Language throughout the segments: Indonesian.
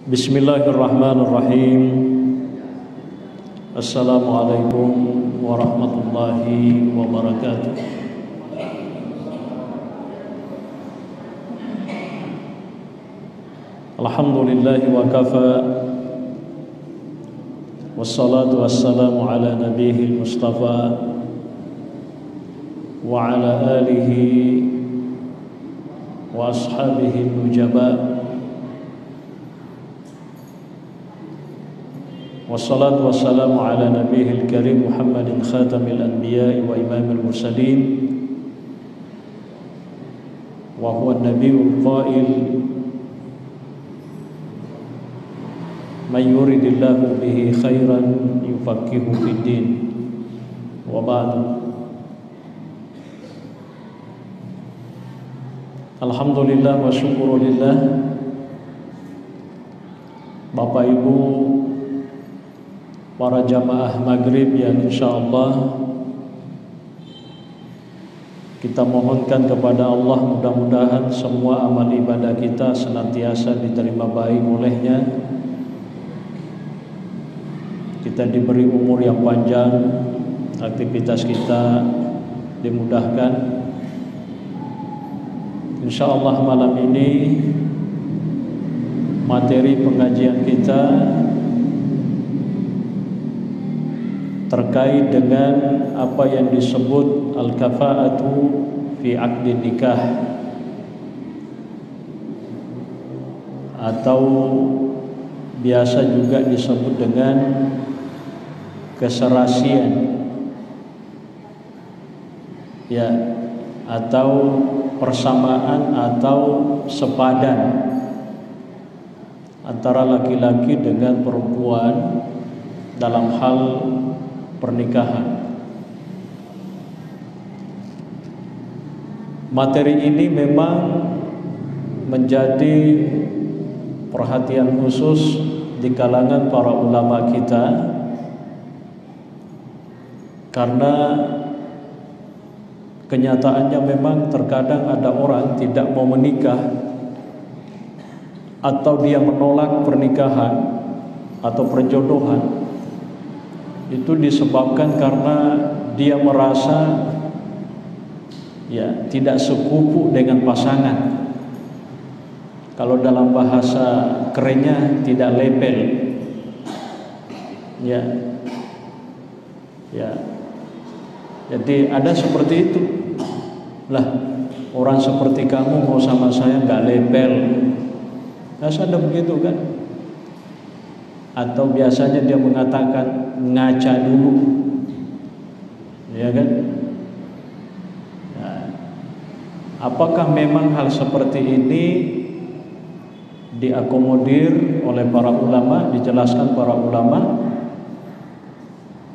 Bismillahirrahmanirrahim. Assalamualaikum warahmatullahi wabarakatuh. Alhamdulillahi wa kafa. Wassalatu wassalamu ala nabiyil mustafa wa ala alihi wa ashabihi nujaba. Wassalatu wassalamu ala nabiyil karim Muhammadin khatamil anbiya'i wa imamil mursalin wa huwa an-nabiyul qail man yuridillahu bihi khairan yufaqihu fid din wa ba'du. Alhamdulillah wa syukurulillah. Bapak Ibu, para jamaah maghrib yang insyaallah kita mohonkan kepada Allah, mudah-mudahan semua amal ibadah kita senantiasa diterima baik olehnya. Kita diberi umur yang panjang, aktivitas kita dimudahkan. Insyaallah malam ini materi pengajian kita terkait dengan apa yang disebut al-kafa'atu fi aqdin nikah, atau biasa juga disebut dengan keserasian, ya, atau persamaan atau sepadan antara laki-laki dengan perempuan dalam hal pernikahan. Materi ini memang menjadi perhatian khusus di kalangan para ulama kita, karena kenyataannya memang terkadang ada orang tidak mau menikah atau dia menolak pernikahan atau perjodohan. Itu disebabkan karena dia merasa tidak sekufu dengan pasangan. Kalau dalam bahasa kerennya tidak label. Jadi ada seperti itu. Lah, orang seperti kamu mau sama saya nggak label. Biasa ada begitu kan? Atau biasanya dia mengatakan ngaca dulu, ya kan? Nah, apakah memang hal seperti ini diakomodir oleh para ulama, dijelaskan para ulama?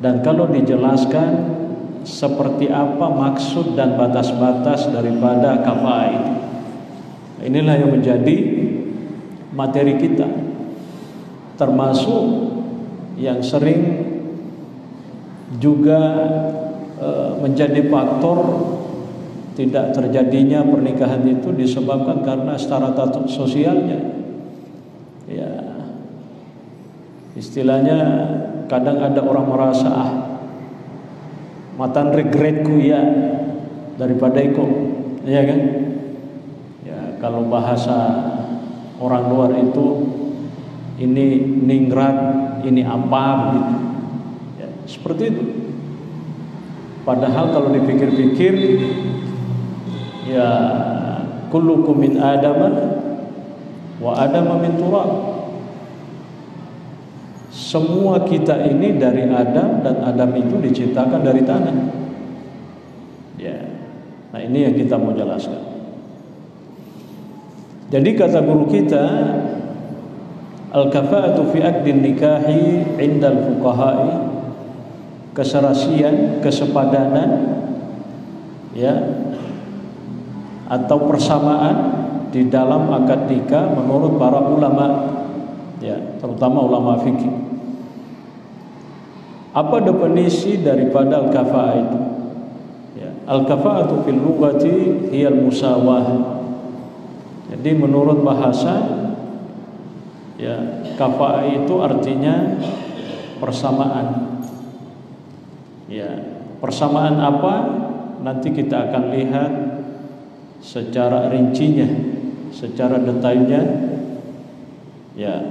Dan kalau dijelaskan, seperti apa maksud dan batas-batas daripada kafa'ah itu? Inilah yang menjadi materi kita, termasuk yang sering juga menjadi faktor tidak terjadinya pernikahan itu disebabkan karena status sosialnya. Ya, istilahnya kadang ada orang merasa matan regretku ya daripada ikut, ya kan? Ya, kalau bahasa orang luar itu ini ningrat, ini apa gitu. Ya, seperti itu. Padahal kalau dipikir-pikir, ya kullukum min Adam wa Adam min turab. Semua kita ini dari Adam, dan Adam itu diciptakan dari tanah. Ya. Nah, ini yang kita mau jelaskan. Jadi kata guru kita, al-kafa'atu fi aqdin nikahi 'indal fuqaha'i, keserasian, kesepadanan, ya, atau persamaan di dalam akad nikah menurut para ulama, ya, terutama ulama fikih. Apa definisi daripada al-kafa'ah itu? Ya, al-kafa'atu fil lughati hiyal musawah. Jadi menurut bahasa Ya, kafa'ah itu artinya persamaan. Ya, persamaan apa? Nanti kita akan lihat secara rincinya, secara detailnya. Ya.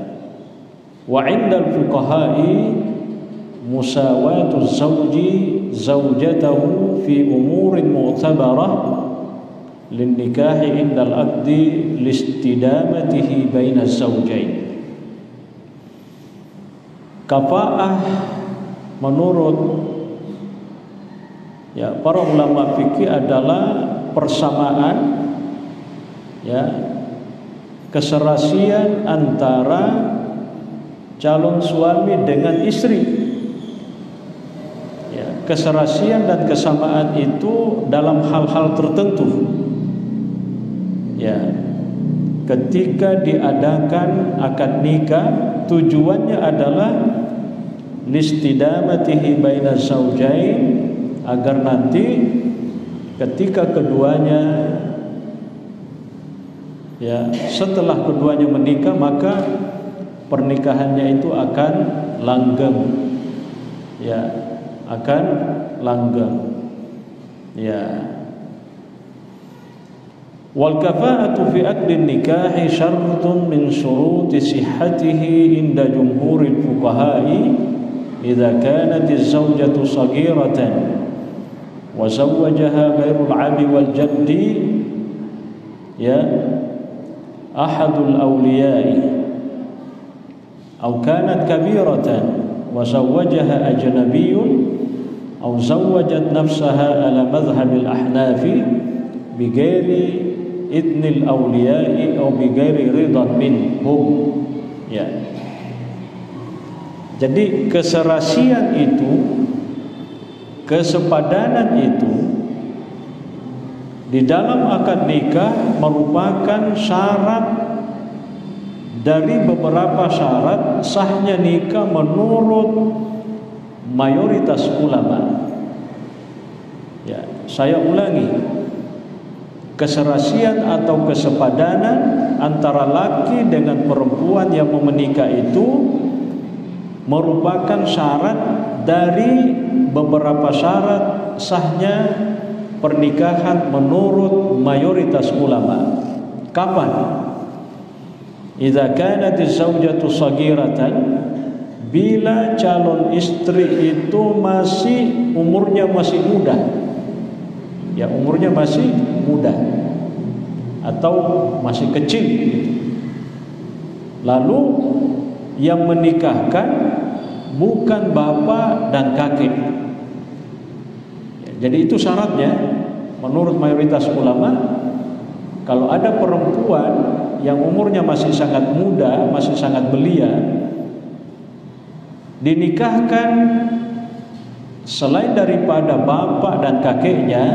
Wa 'indal fuqaha'i musawatu zawji zawjatahu fi umurin mu'tabarah lin nikahi indal aqdi listidamatihi baina zawjain. Kafa'ah menurut ya para ulama fikih adalah persamaan, ya, keserasian antara calon suami dengan istri. Ya, keserasian dan kesamaan itu dalam hal-hal tertentu. Ya, ketika diadakan akad nikah, tujuannya adalah listidamatihi baina zaujain, agar nanti ketika keduanya, ya, setelah keduanya menikah, maka pernikahannya itu akan langgeng, ya, akan langgeng, ya. Wal kafa'atu fi aqdin nikahi syartun min syuruti sihhatihi inda jumhuril fuqaha'i idza kanat az-zawjatu saghiratan wa zawwajaha ghairul 'abi wal jaddi, ya, ahadul awliya'i aw kanat kabiratan wa zawwajaha ajnabiyyun aw zawwajat nafsaha ala madhhabil ahnafi bighairi idnil awliya'i aw bighairi ridhan minhum. Ya. Jadi keserasian itu, kesepadanan itu di dalam akad nikah merupakan syarat dari beberapa syarat sahnya nikah menurut mayoritas ulama. Ya, saya ulangi, keserasian atau kesepadanan antara laki dengan perempuan yang mau menikah itu merupakan syarat dari beberapa syarat sahnya pernikahan menurut mayoritas ulama. Kapan? Idza kanat az-zawjatu saghiratan, bila calon istri itu masih umurnya masih muda. Ya, umurnya masih muda atau masih kecil. Lalu yang menikahkan bukan bapak dan kakek. Jadi itu syaratnya menurut mayoritas ulama. Kalau ada perempuan yang umurnya masih sangat muda, masih sangat belia, dinikahkan selain daripada bapak dan kakeknya,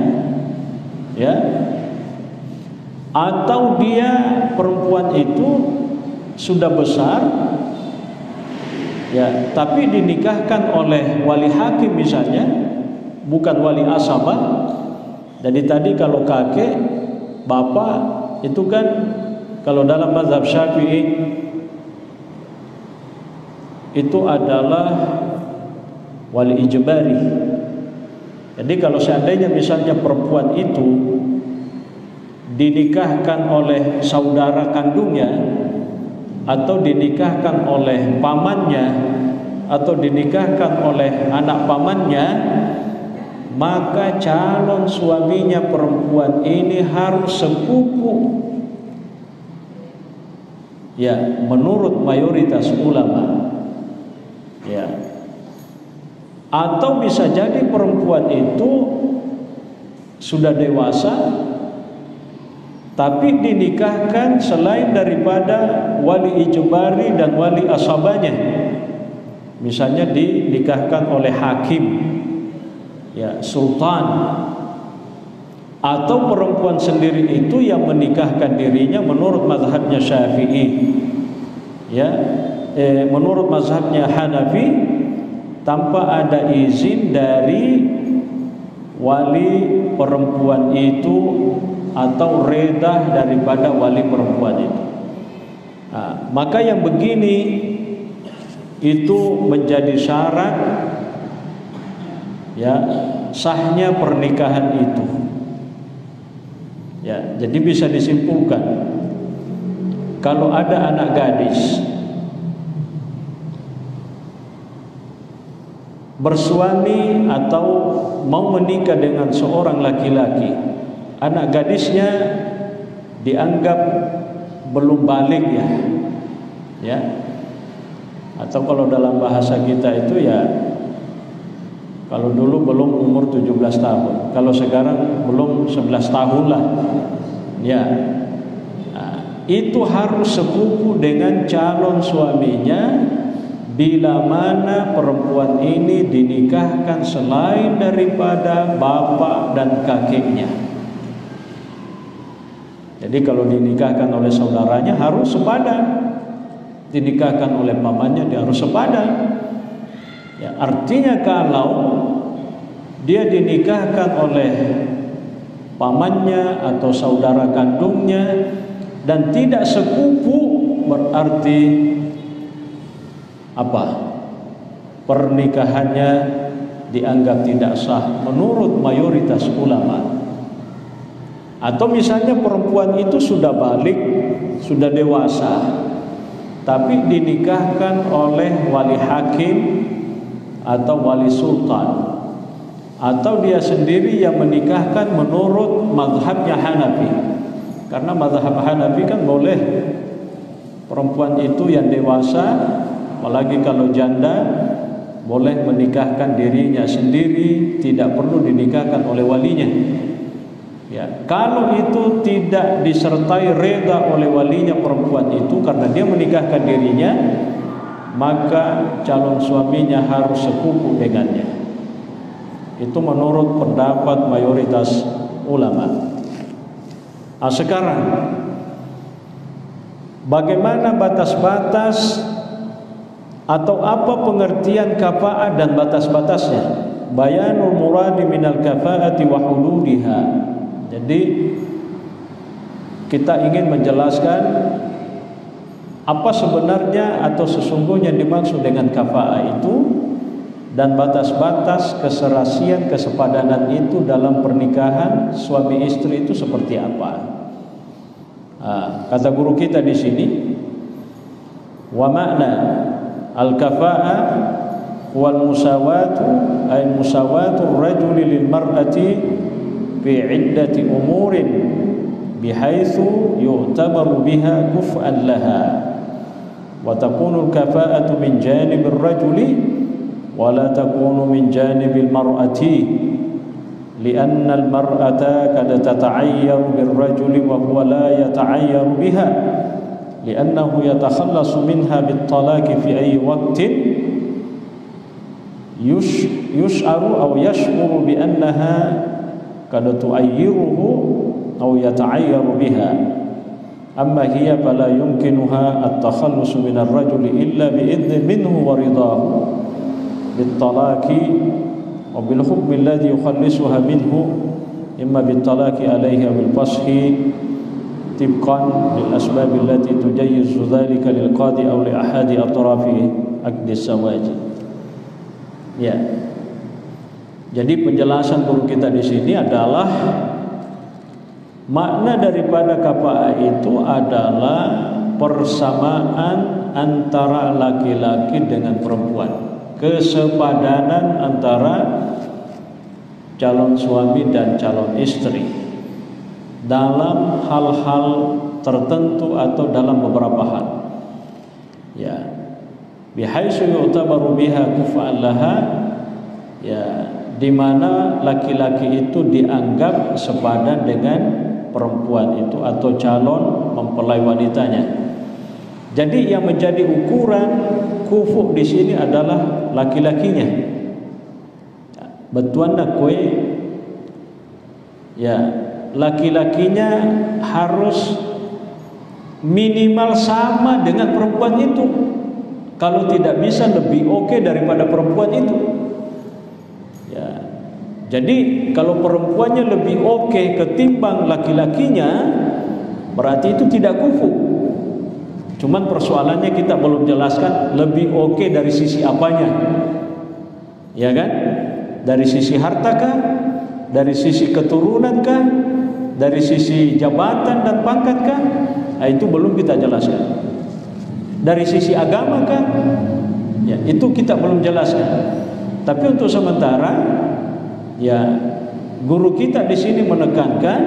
ya, atau dia perempuan itu sudah besar, ya, tapi dinikahkan oleh wali hakim misalnya, bukan wali asabah. Jadi tadi kalau kakek, bapak itu kan kalau dalam mazhab Syafi'i itu adalah wali ijbari. Jadi kalau seandainya misalnya perempuan itu dinikahkan oleh saudara kandungnya, atau dinikahkan oleh pamannya, atau dinikahkan oleh anak pamannya, maka calon suaminya perempuan ini harus sepupu, ya, menurut mayoritas ulama. Ya. Atau bisa jadi perempuan itu sudah dewasa tapi dinikahkan selain daripada wali ijbari dan wali asabanya. Misalnya dinikahkan oleh hakim, ya, sultan, atau perempuan sendiri itu yang menikahkan dirinya menurut mazhabnya Syafi'i, ya, menurut mazhabnya Hanafi, tanpa ada izin dari wali perempuan itu atau reda daripada wali perempuan itu. Nah, maka yang begini itu menjadi syarat ya sahnya pernikahan itu. Ya, jadi bisa disimpulkan kalau ada anak gadis bersuami atau mau menikah dengan seorang laki-laki, anak gadisnya dianggap belum balik ya, atau kalau dalam bahasa kita itu ya, kalau dulu belum umur 17 tahun, kalau sekarang belum 11 tahun lah ya. Nah, itu harus sepupu dengan calon suaminya bila mana perempuan ini dinikahkan selain daripada bapak dan kakeknya. Jadi kalau dinikahkan oleh saudaranya harus sepadan, dinikahkan oleh pamannya dia harus sepadan. Ya, artinya kalau dia dinikahkan oleh pamannya atau saudara kandungnya dan tidak sepupu, berarti apa? Pernikahannya dianggap tidak sah menurut mayoritas ulama. Atau misalnya perempuan itu sudah balik, sudah dewasa, tapi dinikahkan oleh wali hakim atau wali sultan, atau dia sendiri yang menikahkan menurut mazhabnya Hanafi. Karena mazhab Hanafi kan boleh perempuan itu yang dewasa, apalagi kalau janda, boleh menikahkan dirinya sendiri, tidak perlu dinikahkan oleh walinya. Ya, kalau itu tidak disertai reda oleh walinya perempuan itu karena dia menikahkan dirinya, maka calon suaminya harus sepupu dengannya. Itu menurut pendapat mayoritas ulama. Nah, sekarang bagaimana batas-batas atau apa pengertian kafa'ah dan batas-batasnya? Bayanul muradi minal kafa'ati wa hududiha. Jadi kita ingin menjelaskan apa sebenarnya atau sesungguhnya dimaksud dengan kafa'ah itu dan batas-batas keserasian kesepadanan itu dalam pernikahan suami istri itu seperti apa. Nah, kata guru kita di sini, wa makna al-kafa'ah wal musawatu ay musawatu rajuli lil mar'ati fi iddati umurin bihaitsu yu'tabaru biha kuf'an laha wa takunu al-kafa'atu min janib ar-rajuli wa la takunu min janib al-mar'ati li'anna al-mar'ata qad tata'ayyaru bir-rajuli wa huwa la yata'ayyaru biha li'annahu yatakhallasu minha bit-talaqi fi ayyi waqtin yush'aru aw yash'uru bi annaha qad tu'ayyiruhu aw yata'ayyaru biha amma hiya fala yumkinuha at-takhallusu min ar-rajuli illa bi idnin minhu wa ridahu bit-talaqi wa bil hukmi alladhi yukhallisuha minhu imma bit-talaqi alayhi aw bil-fashi tibqan lil asbab allati tujayyizu dhalika lil qadi aw li ahadi atrafi aqdi as-zawaj. Ya. Jadi penjelasan guru kita di sini adalah makna daripada kafa'ah itu adalah persamaan antara laki-laki dengan perempuan, kesepadanan antara calon suami dan calon istri dalam hal-hal tertentu atau dalam beberapa hal. Ya, bihaitsu yu'tabaru biha kuf'an laha, ya, di mana laki-laki itu dianggap sepadan dengan perempuan itu atau calon mempelai wanitanya. Jadi yang menjadi ukuran kufu di sini adalah laki-lakinya. Betuan nak kue, ya, laki-lakinya harus minimal sama dengan perempuan itu. Kalau tidak bisa lebih oke daripada perempuan itu. Jadi kalau perempuannya lebih oke ketimbang laki-lakinya, berarti itu tidak kufu. Cuman persoalannya kita belum jelaskan lebih oke dari sisi apanya, ya kan? Dari sisi harta kah? Dari sisi keturunan kah? Dari sisi jabatan dan pangkat kah? Nah, itu belum kita jelaskan. Dari sisi agama kah? Ya, itu kita belum jelaskan. Tapi untuk sementara, ya, guru kita di sini menekankan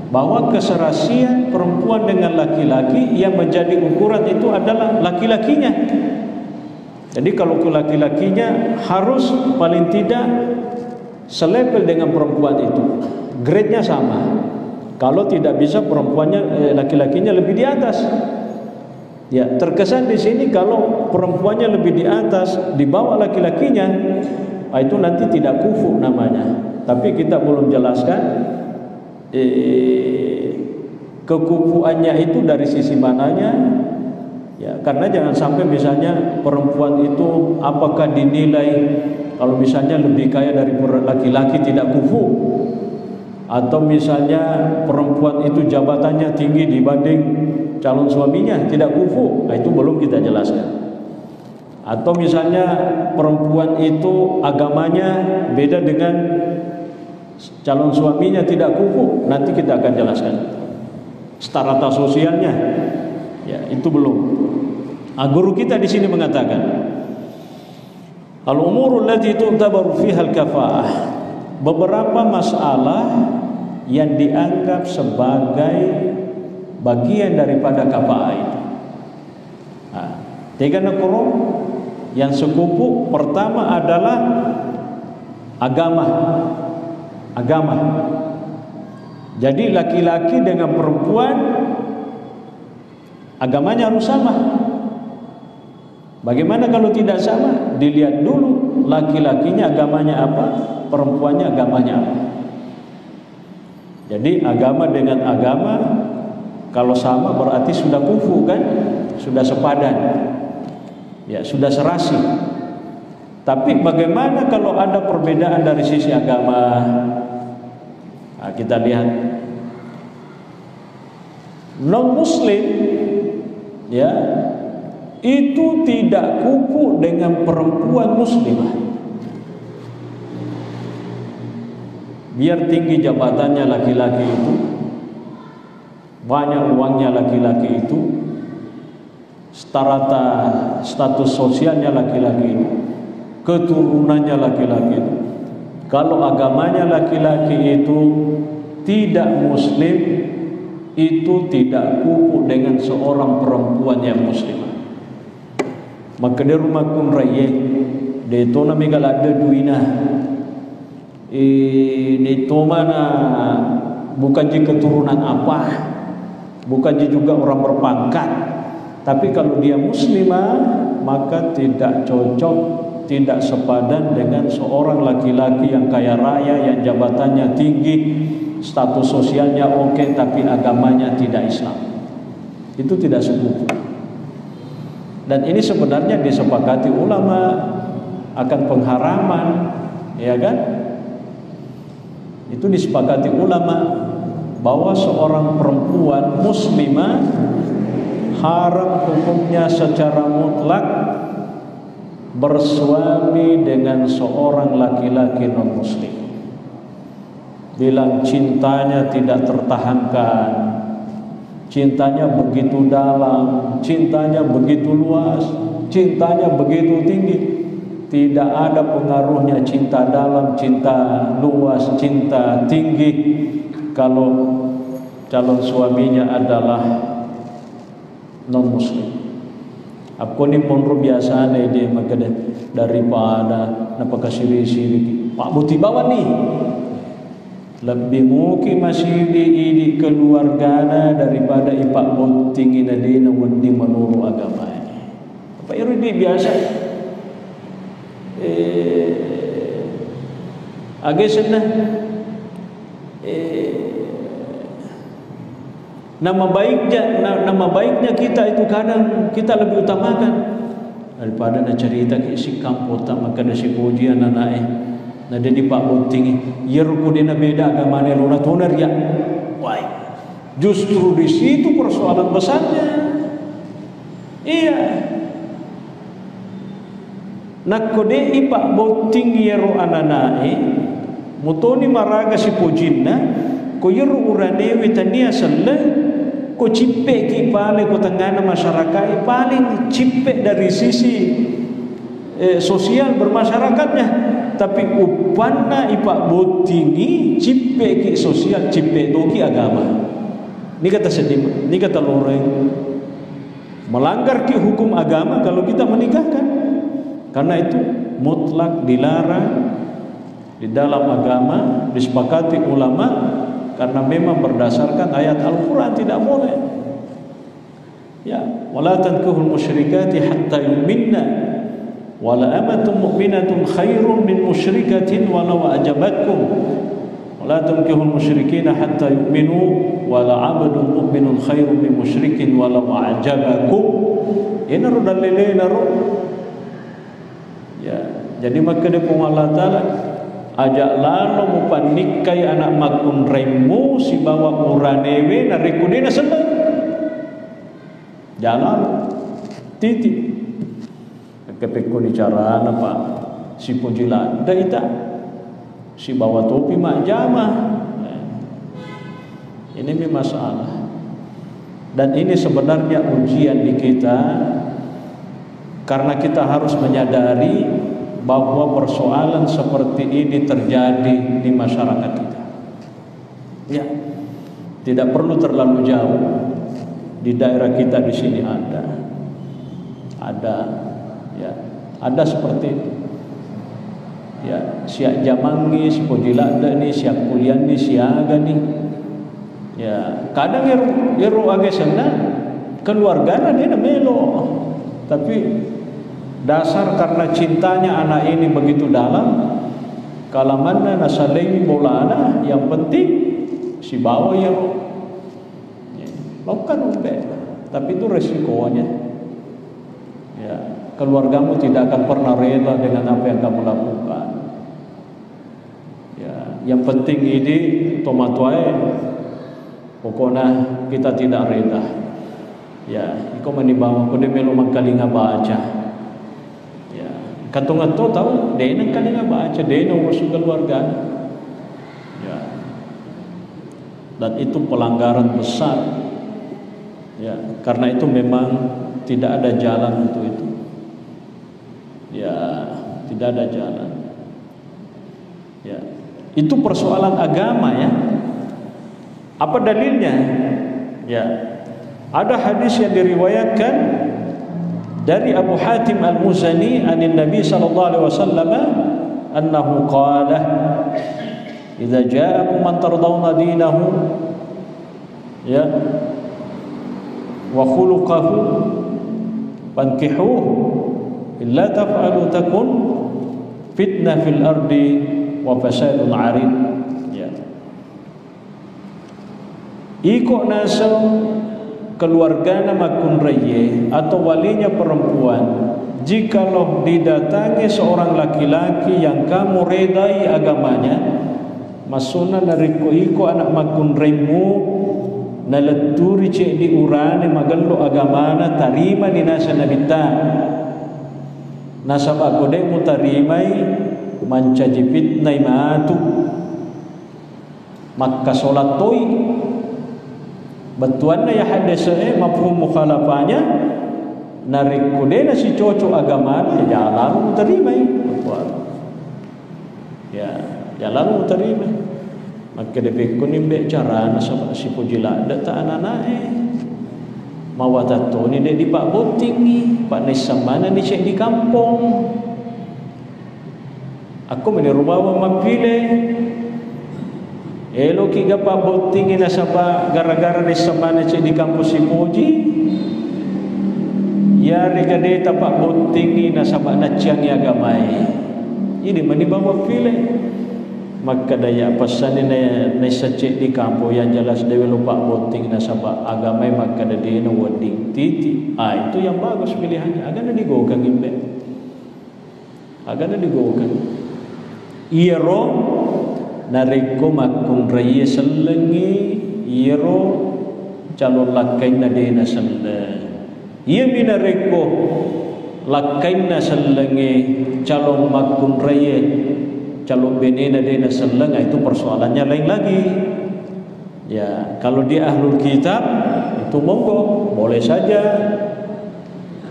bahwa keserasian perempuan dengan laki-laki yang menjadi ukuran itu adalah laki-lakinya. Jadi kalau ke laki-lakinya harus paling tidak selevel dengan perempuan itu, grade-nya sama. Kalau tidak bisa perempuannya laki-lakinya lebih di atas. Ya, terkesan di sini kalau perempuannya lebih di atas, di bawah laki-lakinya, itu nanti tidak kufu namanya. Tapi kita belum jelaskan kekufuannya itu dari sisi mananya. Ya, karena jangan sampai misalnya perempuan itu apakah dinilai kalau misalnya lebih kaya dari laki-laki tidak kufu, atau misalnya perempuan itu jabatannya tinggi dibanding calon suaminya tidak kufu, itu belum kita jelaskan. Atau misalnya perempuan itu agamanya beda dengan calon suaminya tidak kufu, nanti kita akan jelaskan. Strata sosialnya, ya itu belum. Guru kita di sini mengatakan, al-umurul lati tu'tabaru fiha al-kafa'ah, beberapa masalah yang dianggap sebagai bagian daripada kafa'ah itu. Tiga nekro yang sekupu, pertama adalah agama. Jadi laki-laki dengan perempuan agamanya harus sama. Bagaimana kalau tidak sama? Dilihat dulu laki-lakinya agamanya apa, perempuannya agamanya apa. Jadi agama dengan agama kalau sama berarti sudah kufu kan? Sudah sepadan. Ya, sudah serasi. Tapi bagaimana kalau ada perbedaan dari sisi agama? Nah, kita lihat non-muslim, ya, itu tidak kufu dengan perempuan muslimah. Biar tinggi jabatannya laki-laki itu, banyak uangnya laki-laki itu, status sosialnya laki-laki itu, keturunannya laki-laki itu, kalau agamanya laki-laki itu tidak muslim, itu tidak kufu dengan seorang perempuan yang muslimah. Maka di rumah kun raya de to na megal ada duina de to mana bukan je keturunan apa, bukan je juga orang berpangkat, tapi kalau dia muslimah maka tidak cocok, tidak sepadan dengan seorang laki-laki yang kaya raya, yang jabatannya tinggi, status sosialnya oke, tapi agamanya tidak Islam. Itu tidak sekufu. Dan ini sebenarnya disepakati ulama akan pengharaman, ya kan? Itu disepakati ulama bahwa seorang perempuan muslimah haram hukumnya secara mutlak bersuami dengan seorang laki-laki non-muslim. Bilang cintanya tidak tertahankan, cintanya begitu dalam, cintanya begitu luas, cintanya begitu tinggi. Tidak ada pengaruhnya cinta dalam, cinta luas, cinta tinggi kalau calon suaminya adalah non-muslim. Aku ni pondro biasa ni dia makanya daripada napaka siri-siri Pak Buti bawa ni lebih mungkin masih di keluargana daripada ipak bunting inadina wendi menuru agama ini. Apa ini biasa agak senang nama baiknya kita itu kadang kita lebih utamakan daripada nak cerita ke si kampung maka ada si pujian anak na di Pak Bunting yeruku dina beda agama ne lona toner ya. Wah, justru di situ persoalan besarnya. Iya. Nakode ipak boting yero ananai mutoni maraga si pojinna ko yero urane witania selle ko cipe ki pale ko tengana masyarakat paling cipe dari sisi sosial bermasyarakatnya, tapi upanna ipak botingi cipe ki sosial cipe doki agama. Ini kata sedih, ini kata loreng melanggar ki hukum agama kalau kita menikahkan, karena itu mutlak dilarang di dalam agama, disepakati ulama, karena memang berdasarkan ayat Al-Quran tidak boleh. Ya, wala tankihul musyrikati hatta yu'minna wala amatun mu'minatun khairun min musyrikatin walau ajabatkum wala tankihul musyrikina hatta yu'minu wala abdun mu'minun khairun min musyrikin walau ajabakum. Ini dalilnya naro. Ya, jadi maka dia Allah Ta'ala ajak lalu mupanikai anak makun remu si bawa uranewe narikudina senang jalan titik kepekuni cara apa si pujilan daita si bawa topi mak jamah. Ini memang masalah, dan ini sebenarnya ujian di kita, karena kita harus menyadari bahwa persoalan seperti ini terjadi di masyarakat kita. Ya, tidak perlu terlalu jauh, di daerah kita di sini ada seperti itu. Ya, siak jamangi, si pojilada ni, siak kuliah ni, siaga ni. Ya, kadang ero age sana keluarga dia na melo, tapi dasar karena cintanya anak ini begitu dalam, kalamanna nasalemi bolana, yang penting si bawa ya lakukan tapi itu resikonya. Ya, keluargamu tidak akan pernah rela dengan apa yang kamu lakukan. Ya, yang penting ini tomatuai, pokoknya kita tidak rela. Ya, iko manibawa ko de melo magkalinga baca. Kantung-kantung tahu, dia nang kali nggak baca, dia nang masuk keluarga. Ya, dan itu pelanggaran besar. Ya, karena itu memang tidak ada jalan untuk itu. Ya, tidak ada jalan. Ya, itu persoalan agama ya. Apa dalilnya? Ya, ada hadis yang diriwayatkan dari Abu Hatim Al-Muzani anin Nabi sallallahu alaihi wasallam annahu qala idza ja'akum man tardawna dinahu ya wa khuluquhu fankihuhu illa taf'alu takun fitnah fil ardi wa fasadun 'arid. Ya, iko nasam keluarganya makun raye atau walinya perempuan, jikalau didatangi seorang laki-laki yang kamu redai agamanya, masuna nariko iko anak makun remu nalaturi cek di urane magallo agamana tarima ni nasa nabita nasaba kode mu tarimai mancaji fitnai maatu maka solat toy. Bantuannya ya hadis mafhum mukhalafahnya narik kudena si cocok agama ya jalan terima ya jalan terima maka depek kunimbe cara nasab si pujila data anak mawatato ni de di pak boting ni pak nesamana ni cek di kampung aku menirubawa mapile elo ki gapa boting ina sapa gara-gara ni samana cek di kampus si puji ya regade tapak boting ina sapa na ciang ya gamai ini mani bawa pile maka daya pasan ni cek di kampus yang jelas dewe lupa boting ina sapa agamai maka dadi no wading titi itu yang bagus pilihannya agana digogang imbe agana digogang iro nariko makun raya selengi iro calon lakai nadena selen ia minareko lakaina selenge calon makun raya calon benena dena selenga, itu persoalannya lain lagi. Ya, kalau dia ahlul kitab itu monggo, boleh saja.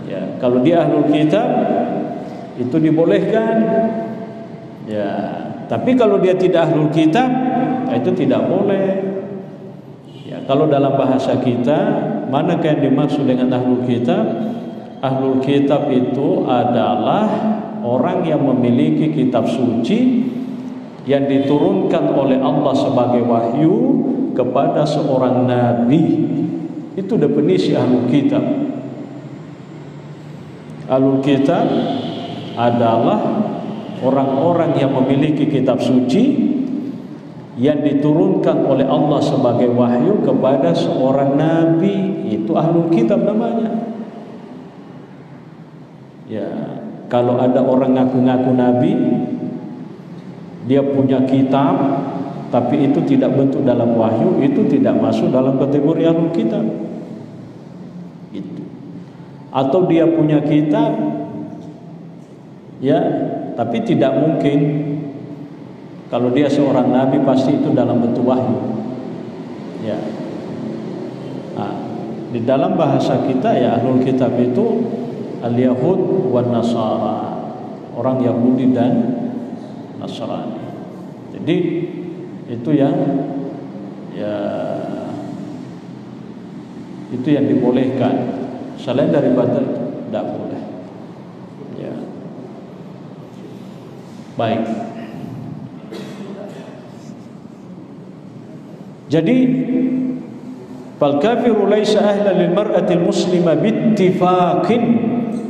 Ya, kalau dia ahlul kitab itu dibolehkan. Ya, tapi kalau dia tidak ahlul kitab itu tidak boleh. Ya, kalau dalam bahasa kita, manakah yang dimaksud dengan ahlul kitab? Ahlul kitab itu adalah orang yang memiliki kitab suci yang diturunkan oleh Allah sebagai wahyu kepada seorang nabi. Itu definisi ahlul kitab. Ahlul kitab adalah orang-orang yang memiliki kitab suci yang diturunkan oleh Allah sebagai wahyu kepada seorang nabi. Itu ahlul kitab namanya. Ya, kalau ada orang ngaku-ngaku nabi, dia punya kitab tapi itu tidak bentuk dalam wahyu, itu tidak masuk dalam kategori ahlul kitab. Itu. Atau dia punya kitab, ya, tapi tidak mungkin kalau dia seorang nabi pasti itu dalam bentuk wahyu. Ya. Nah, di dalam bahasa kita ya ahlul kitab itu al-Yahud wan Nasara, orang Yahudi dan Nasrani. Jadi itu yang dibolehkan. Selain daripada itu tidak boleh. Ya. Baik. Jadi fal kafiru laisa ahlan lil mar'atil muslima bittifaqin.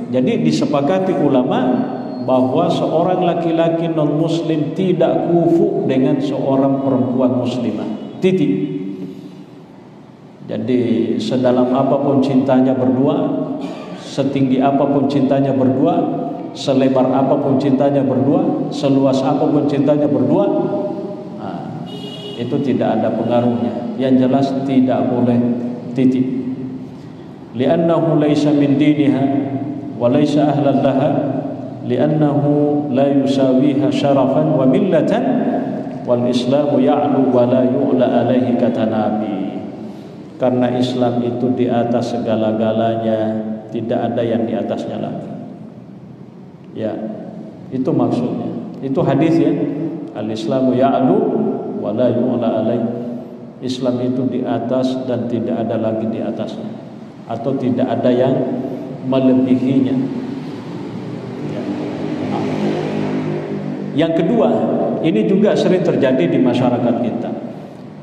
Jadi disepakati ulama bahwa seorang laki-laki non-muslim tidak kufu dengan seorang perempuan muslimah. Titik. Jadi sedalam apapun cintanya berdua, setinggi apapun cintanya berdua, selebar apapun cintanya berdua, seluas apapun cintanya berdua, nah, itu tidak ada pengaruhnya. Yang jelas tidak boleh. Titik. Li'annahu laisa min diniha walaysa ahlan laha li'annahu la yusawiha syarafan wa millatan wal islamu ya'lu wa la yu'la alaihi kata Nabi. Karena Islam itu di atas segala-galanya, tidak ada yang di atasnya lagi. Ya, itu maksudnya. Itu hadis ya. Al-islamu ya'lu wa la yu'la alaihi. Islam itu di atas dan tidak ada lagi di atasnya, atau tidak ada yang melebihinya. Yang kedua, ini juga sering terjadi di masyarakat kita.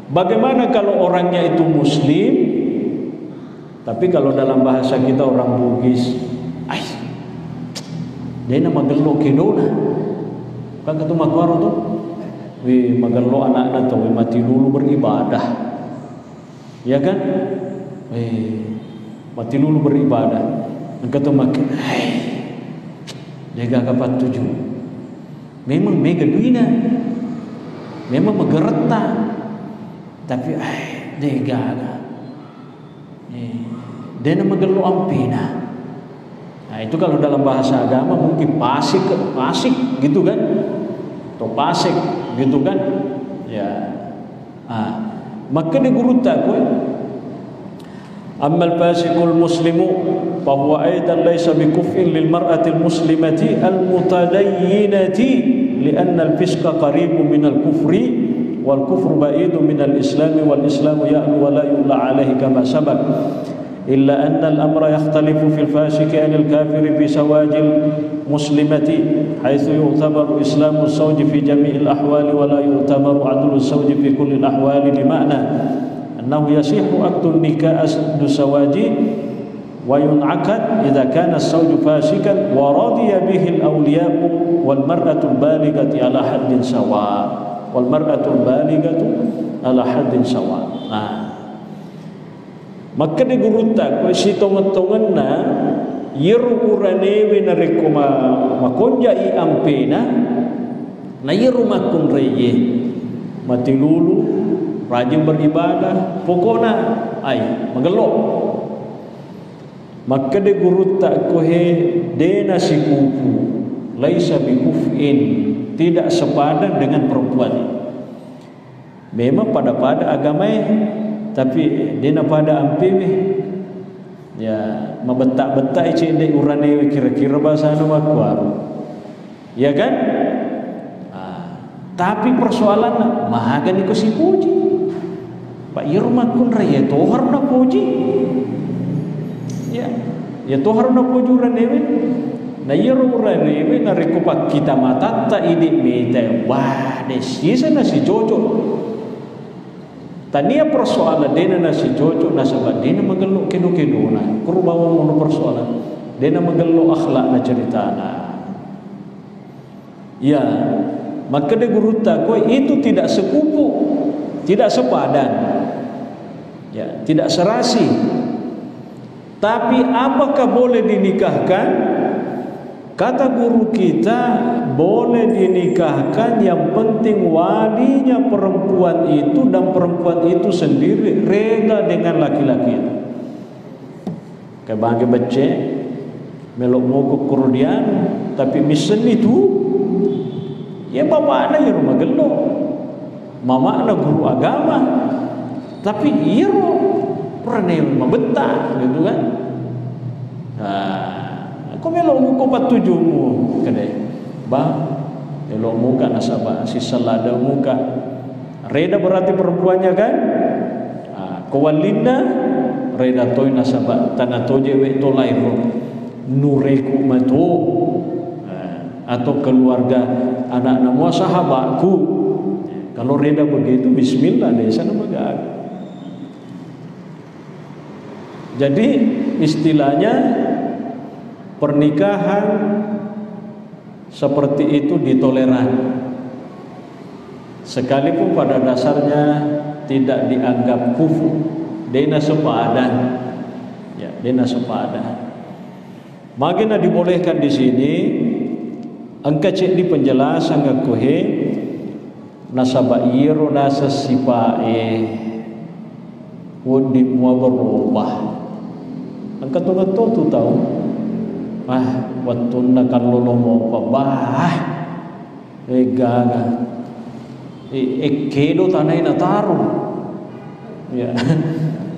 Bagaimana kalau orangnya itu muslim, tapi kalau dalam bahasa kita orang Bugis, dia nama gelo kedona. Kan ketemu magwaro tuh, wi magelo anak-anak tuh mati dulu beribadah, ya kan? Mati dulu beribadah. Kata makin, jaga kapat tujuh. Memang mega duina, memang megereta, tapi jaga. Dia nama gelo ampina. Nah itu kalau dalam bahasa agama mungkin pasik gitu kan, atau pasik gitu kan, ya. Maka dia guru takut. Amma al-fasiqul muslimu fahuwa aidan laysa bikuf'in lil mar'atil muslimati al-mutadayyinati li'anna al-fisqa qaribun min al-kufri wal kufru ba'idun min al-islami wal islamu ya'lu wa la yu'la 'alaihi kama sabaq illa anna al-amra yakhtalifu fil fasiqi 'anil kafiri fi sawajil muslimati haitsu yu'tabaru islamu as-zawji fi jami'il ahwali wa la yu'tabaru 'adlu as-zawji fi kulli al-ahwali bima'na annahu yasihu aktun nikah asdu sawaji wa yun'aqad idza kana as-zawju fasikan wa radiya bihi al-awliya'u wal mar'atu al-balighatu ala haddin sawa wal mar'atu al-balighatu ala haddin sawa. Nah, maka digurunta ko si tongan-tonganna yeru urane winarikuma makonja i ampena na yeru makun reye mati lulu rajin beribadah, pokoknya ay magelo. maka de guru tak kohe dena si kupu laisa bikufin, tidak sepadan dengan perempuan. Memang pada agama tapi dena pada ampewe ya membetak-betak cendek urane kira-kira bahasa anu makuar. Ya kan? Tapi persoalan mahagan iko si puji. Pak Irma kun raya tohar na puji. Ya tohar na puji uranewe. Na yero uranewe na rekupak kita matata ini mete. Wah, desi na si Jojo. Tania persoalan dena na si Jojo na sabat dena magelok keno-keno na. Kurubawa mo persoalan. Dena magelok akhlak na ceritana. Ya, maka dia guru takwa itu tidak sekupu, tidak sepadan, ya, tidak serasi. Tapi apakah boleh dinikahkan? Kata guru kita, boleh dinikahkan, yang penting walinya perempuan itu dan perempuan itu sendiri rela dengan laki-laki itu. Kebangai baca melok mogok kerudian, tapi misen itu ya bapak anak ya rumah gelo, mama anak guru agama, tapi iya pernah rumah betah gitu kan. Aku melok muka patujumu kedai, bang, melok muka nasabah si selada muka, reda berarti perempuannya kan, kawalinda reda toy nasabah tanah toje we tolai nureku mato. Atau keluarga anak-anak mua sahabatku, kalau reda begitu bismillah deh sana magag. Jadi istilahnya pernikahan seperti itu ditoleran, sekalipun pada dasarnya tidak dianggap kufur, dena sepadan, ya dena sepadan. Makanya dibolehkan di sini. Angka cek di penjelasan ngakuhe nasaba iro nasa sipae wudi mua berubah. Angka tu tahu waktu nak kalau lomo pabah gaga kedo tanai na taru ya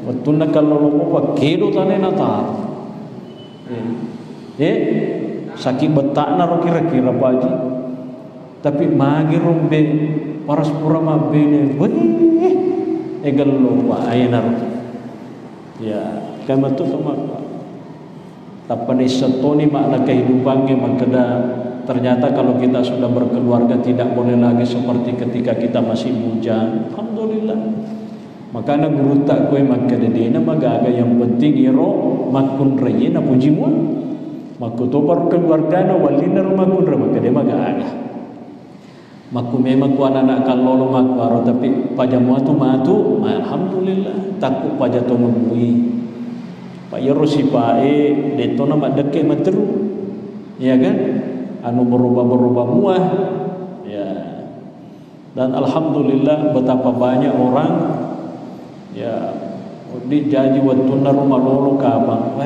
waktu nak kalau lomo pa kedo tanai na taru sakit betak naro kira-kira paji, tapi magi rombe paras pura mabene weh egal lupa ayah naro ya kama tu sama tapi setoni makna kehidupannya makna ternyata kalau kita sudah berkeluarga tidak boleh lagi seperti ketika kita masih bujang. Alhamdulillah. Makanya guru tak kue maka dedena magaga yang penting iro makun rayena pujimu. Maku topar keluarga na walina rumah kun maka dia magaga. Maku memang ku anak kalau maku tapi pajamu tu matu, alhamdulillah takut pajatu membui. Pak Yero si pae deto nama deke materu, ya kan? Anu berubah muah, ya. Dan alhamdulillah betapa banyak orang, ya, di janji waktu na rumah lolo kabang,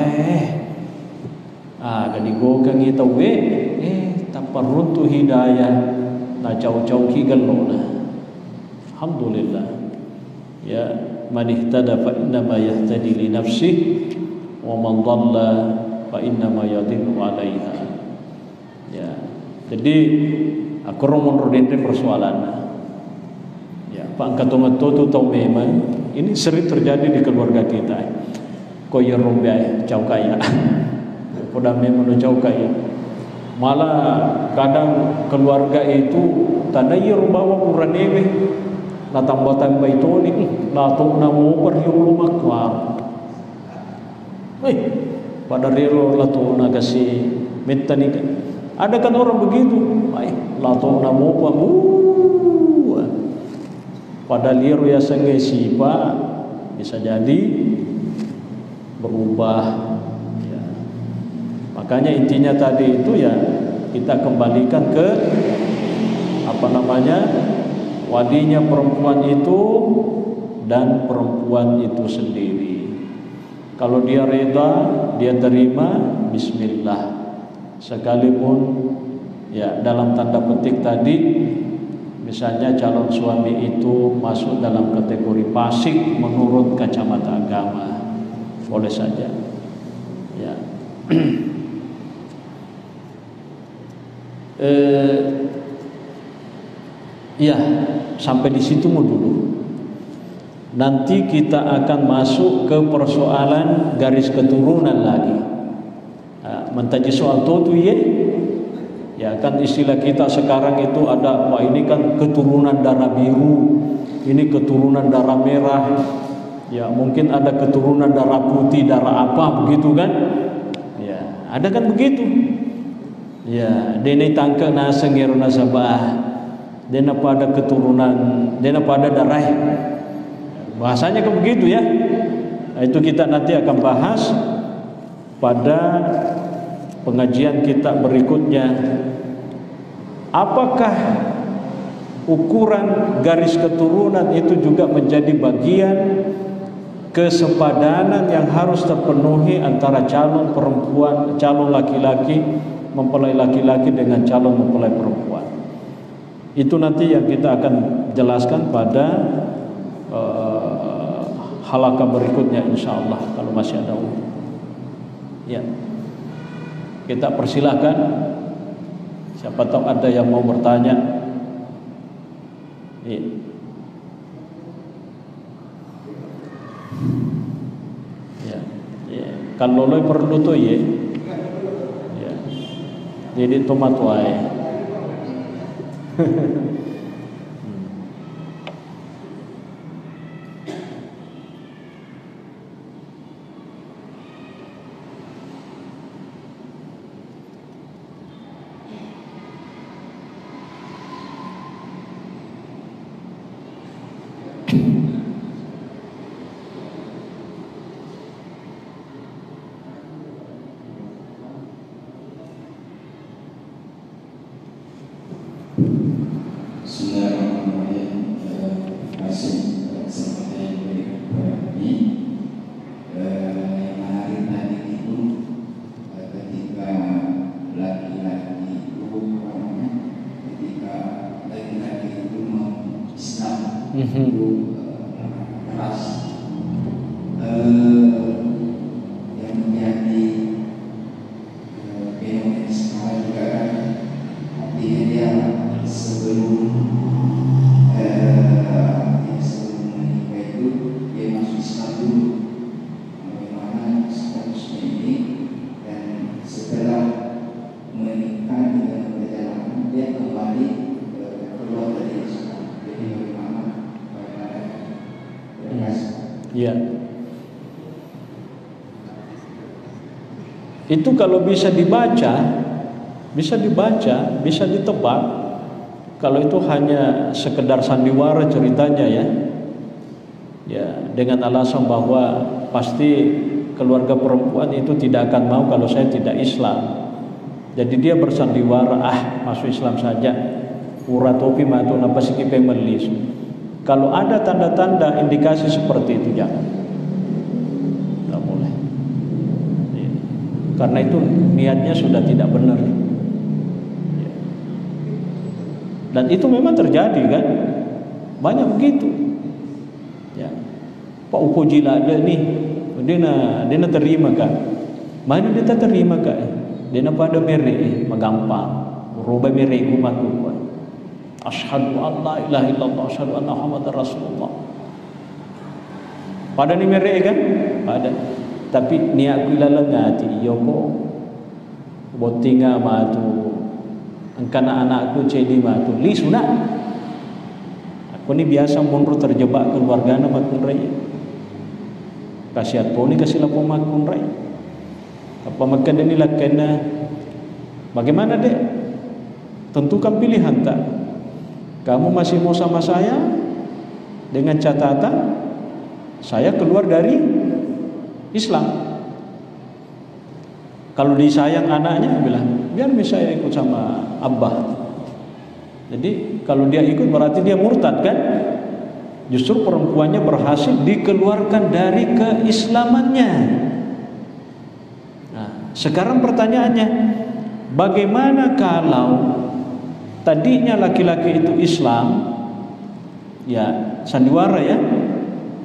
gadi gokang kita tapar runtuh hidayah, na jauh-jauh higal lona. Alhamdulillah, ya. Man ihtada fa innama yahtadi li nafsihi wa man dhalla fa innama yadhillu 'alaiha. Ya. Jadi aku romon rodente persoalan. Ya, Pak Angkatomato tahu memang ini sering terjadi di keluarga kita. Koyo rombe jauh kaya. Poda memang jauh kaya. Malah kadang keluarga itu tandai bawa uranewe na tambatan itu ni lato na mo perhiulo makwar. Pada relo lato na kasi metani kan. Ada kan orang begitu. Lato na mo pa pada liru ya sengai sipa bisa jadi berubah. Ya. Makanya intinya tadi itu ya kita kembalikan ke walinya perempuan itu dan perempuan itu sendiri. Kalau dia reda, dia terima, bismillah. Sekalipun ya dalam tanda petik tadi, misalnya calon suami itu masuk dalam kategori fasik menurut kacamata agama, boleh saja. Ya. Ya, sampai di situ dulu. Nanti kita akan masuk ke persoalan garis keturunan lagi. Mentaji soal itu ya kan istilah kita sekarang itu ada, wah ini kan keturunan darah biru, ini keturunan darah merah, ya mungkin ada keturunan darah putih, darah apa begitu kan? Ya ada kan begitu. Ya dene tangke nasa ngero nasabah, dene pada keturunan, dene pada darah. Bahasanya kan begitu ya. Nah, itu kita nanti akan bahas pada pengajian kita berikutnya. Apakah ukuran garis keturunan itu juga menjadi bagian kesepadanan yang harus terpenuhi antara calon perempuan, calon laki-laki mempelai laki-laki dengan calon mempelai perempuan. Itu nanti yang kita akan jelaskan pada halaqah berikutnya insyaallah kalau masih ada waktu. Ya. Kita persilahkan, siapa tahu ada yang mau bertanya. Ya. Ya. Ya. Kalau lo perlu tuh ya. Ya. Jadi tomat wae. Ya. Itu kalau bisa dibaca, bisa ditebak. Kalau itu hanya sekedar sandiwara ceritanya ya. Ya, dengan alasan bahwa pasti keluarga perempuan itu tidak akan mau kalau saya tidak Islam. Jadi dia bersandiwara, masuk Islam saja. Ura topi matu napa sikit pemelis. Kalau ada tanda-tanda indikasi seperti itu jangan, tidak boleh. Ya. Karena itu niatnya sudah tidak benar. Ya. Dan itu memang terjadi kan, banyak begitu. Ya. Pak Upo Jila ada nih, dia terima kak, mana dia terima kak? Dia pada mere, magampang, rubah mere kumaku. Asyhadu an la ilaha illallah asyhadu anna Muhammadar Rasulullah. Pada ni mere kan? Pada. Tapi niatku lalengati yoko botinga matu angkana anakku cedi matu li sunat. Aku ni biasa mundur terjebak keluarga nama kunrai. Kasihat poni kasih lapo makunrai. Apa makan ini lakena? Bagaimana dek? Tentukan pilihan tak? Kamu masih mau sama saya dengan catatan saya keluar dari Islam. Kalau disayang anaknya bilang biar saya ikut sama abah. Jadi kalau dia ikut berarti dia murtad kan? Justru perempuannya berhasil dikeluarkan dari keislamannya. Sekarang pertanyaannya, bagaimana kalau tadinya laki-laki itu Islam, ya sandiwara ya,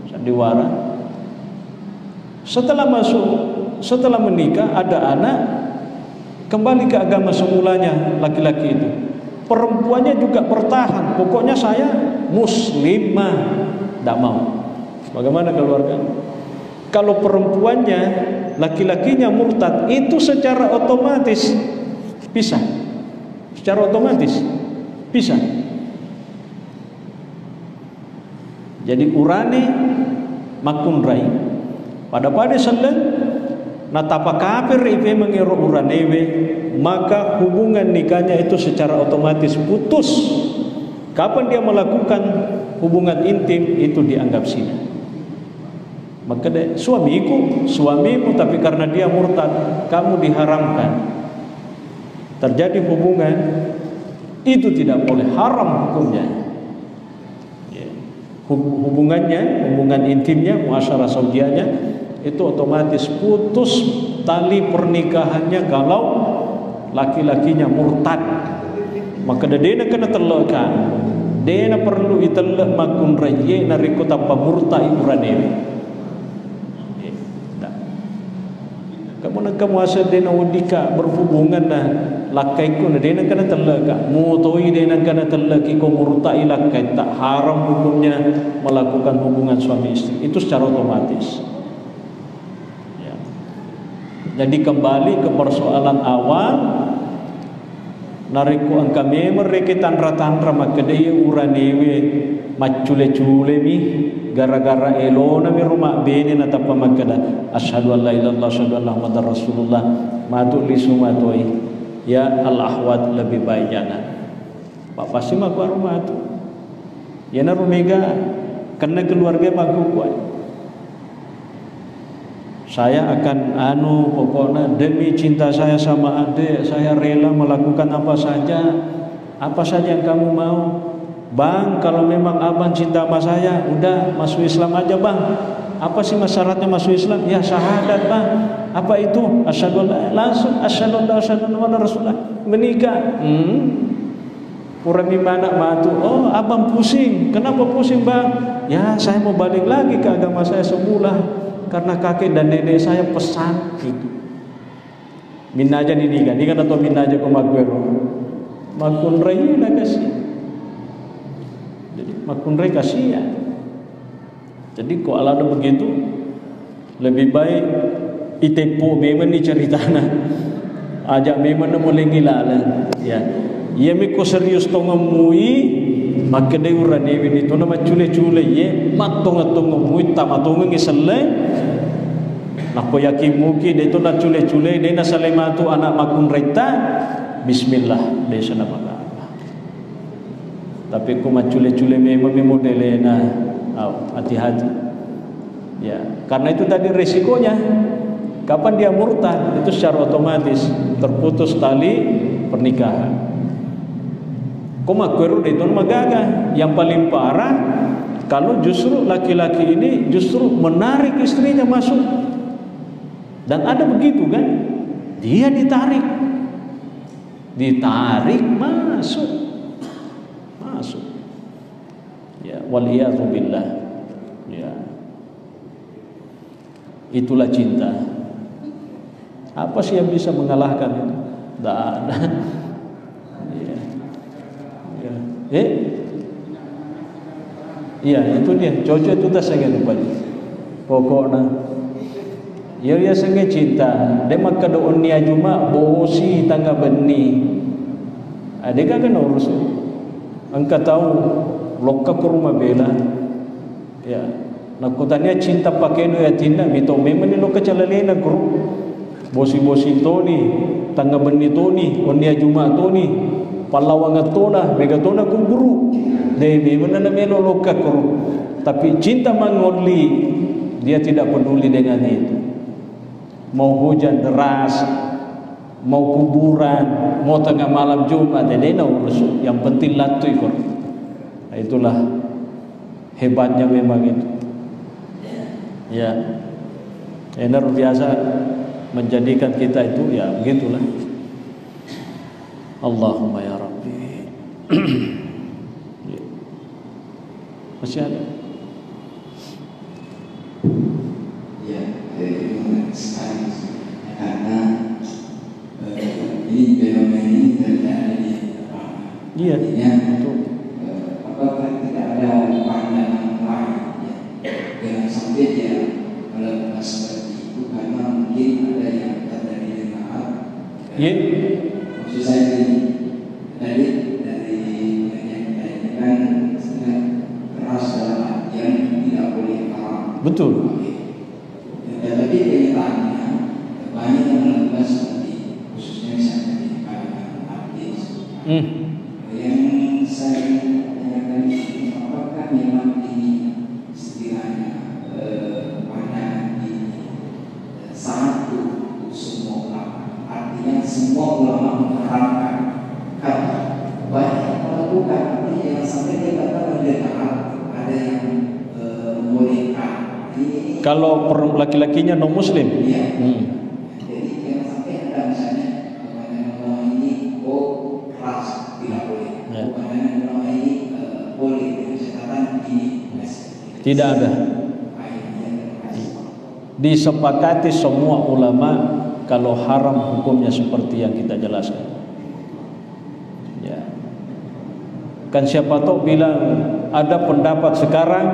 sandiwara. Setelah menikah ada anak, kembali ke agama semulanya laki-laki itu. Perempuannya juga bertahan, pokoknya saya muslimah, tidak mau. Bagaimana keluarga? Kalau perempuannya, laki-lakinya murtad, itu secara otomatis pisah. Secara otomatis pisah. Jadi urane makun rai pada selen natapa kafir ibe mengiro uranewe, maka hubungan nikahnya itu secara otomatis putus. Kapan dia melakukan hubungan intim itu dianggap zina. Maka suamimu, tapi karena dia murtad, kamu diharamkan terjadi hubungan, itu tidak boleh, haram hukumnya. Hubungan intimnya, muasyarah zaujiahnya itu otomatis putus tali pernikahannya kalau laki-lakinya murtad. Maka dena kena telakkan, dena perlu itelak makun raye nariko tanpa murtai uranewe. Kamu nak asal dena wadika berhubungan dah lakai ku dena kena telakkan, mutoi dena kena telaki ko murtai lakai, tak haram hukumnya melakukan hubungan suami istri itu secara otomatis. Jadi kembali ke persoalan awal, nariku angka memang reke tanra maka dia uranewe macule-cule mi gara-gara elona mi rumah bene na tapa makada asyhadu an la ilaha illallah asyhadu anna muhammadar rasulullah matu li sumatoi ya al ahwat lebih baik jana pak pasti mak rumah tu ya na rumega kena keluarga maku kuat. Saya akan pokoknya demi cinta saya sama adik, saya rela melakukan apa saja yang kamu mau. Bang, kalau memang abang cinta sama saya, udah masuk Islam aja bang. Apa sih syaratnya masuk Islam? Ya syahadat bang. Apa itu? Asyhadu langsung asyhadu anna rasulullah, menikah. Kurang mana matu? Oh abang pusing. Kenapa pusing bang? Ya saya mau balik lagi ke agama saya semula. Karena kakek dan nenek saya pesan itu. Minna aja dinikah, kan atau minna aja ke maguero. Makun rey dah kasih. Jadi makun rey kasih ya. Jadi kok ala ada begitu, lebih baik itepo memang ni ceritana. Ajak memang nak mulai ngilala. Ya, ia miko serius tongamui. Maka dia urang ini tu nama cule-cule ye matong-matong mui tamatong ngiselle nako yakin muki dia tu nak cule-cule dia nak salematu anak makun reta bismillah dia sana pakai tapi ku macule-cule memang modelena hati-hati ya karena itu tadi resikonya kapan dia murtad itu secara otomatis terputus tali pernikahan. Komakueru itu magaga. Yang paling parah kalau justru laki-laki ini justru menarik istrinya masuk. Dan ada begitu kan? Dia ditarik masuk. Ya, waliyadzubillah. Ya. Itulah cinta. Apa sih yang bisa mengalahkan itu? Tidak ada. Iya itu dia cocok itu tak sangat lupa pokoknya ya sangat cinta dia maka doon niya cuma bosi tangga beni ada kan urus angka tahu lokka ke rumah bela ya nakutannya cinta pakai no ya tinda mito memang ni lokka calalena guru bosi toni tangga beni toni on niya cuma toni Palawang tona, megatona kuburu. Dewi mana melo loka kuru. Tapi cinta mangoli dia tidak peduli dengan itu. Mau hujan deras, mau kuburan, mau tengah malam Jumat, dia urus. Yang penting latu ikut. Nah, itulah hebatnya memang itu. Ya, enak biasa menjadikan kita itu ya begitulah. Allahumma ya Rabbi. Masih ada? Ya, sekali karena ini fenomena ini terjadi di Iya. Apakah tidak ada pandangan lain jangan sampai dia melakukan seperti itu karena mungkin ada yang terjadi dengan Iya. maksud saya ini dari yang ini kan sangat keras dalam artian tidak boleh haram. Betul. Tetapi kenyataannya banyak yang melakukan seperti khususnya misalnya di kalangan artis. Yang saya tanyakan apakah memang ini sekiranya pandangan ini satu untuk semua ulama, artinya semua ulama mengharapkan karena banyak melakukan artinya yang sampai dia kata ada yang membolehkan. Kalau laki-lakinya non muslim. Iya. Jadi jangan sampai ada misalnya ulama ini keras tidak boleh. Ulama ini boleh dengan catatan ini. Tidak ada. Disepakati semua ulama kalau haram hukumnya seperti yang kita jelaskan. Ya. Kan siapa tahu bilang ada pendapat sekarang